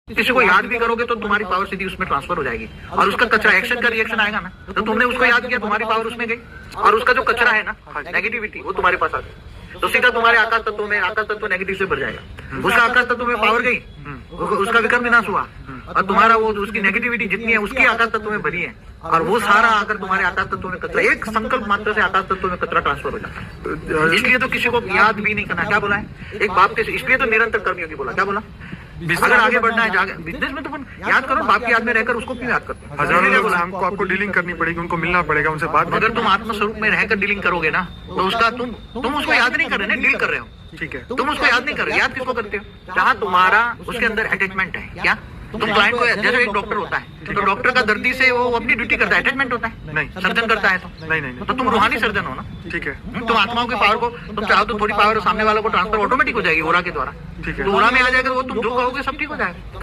किसी को याद भी करोगे तो तुम्हारी पावर सीधी उसमें ट्रांसफर हो जाएगी और उसका कचरा एक्शन का रिएक्शन आएगा ना, तो तुमने उसको याद किया, तुम्हारी पावर उसमें गई और उसका जो कचरा है ना, नेगेटिविटी, वो तुम्हारे पास आ गई, तो सीधा तुम्हारे आकाश तत्व में, आकाश तत्व नेगेटिव से भर जाएगा। उसका आकाश तत्व में पावर गई, उसका विक्रम विनाश हुआ और तुम्हारा वो उसकी नेगेटिविटी जितनी है उसकी आकाश तत्व में भरी है और वो सारा आकर तुम्हारे आकाश तत्व में कचरा, एक संकल्प मात्र से आकाश तत्व में कचरा ट्रांसफर हो जाता है। इसलिए तो किसी को याद भी नहीं करना। क्या बोला है एक बाप के, इसलिए तो निरंतर कर्मयोगी बोला। क्या बोला? अगर आगे बढ़ना है बिजनेस में तो याद करो, बाप की याद में रहकर उसको क्यों याद करते हो? हजारों लोग हमको आपको डीलिंग करनी पड़ेगी, उनको मिलना पड़ेगा, उनसे बात। अगर तुम आत्मस्वरूप में रहकर डीलिंग करोगे ना तो उसका तुम उसको याद नहीं कर रहे ना, डील कर रहे हो। ठीक है, तुम उसको याद नहीं कर रहे, याद किसको करते हो? जहाँ तुम्हारा उसके अंदर अटैचमेंट है। क्या तुम क्लाइंट को, जैसे एक डॉक्टर होता है तो डॉक्टर का दर्दी से वो अपनी ड्यूटी करता है, अटैचमेंट होता है। नहीं, सर्जन करता है तो नहीं, तो तुम रूहानी सर्जन हो ना। ठीक है, तुम आत्माओं के पावर को, तुम चाहो तो थोड़ी पावर सामने वालों को ट्रांसफर ऑटोमेटिक हो जाएगी ओरा के द्वारा। ठीक है, तो ओरा में आ जाएगा, वो तुम जो कहोगे सब ठीक हो जाएगा।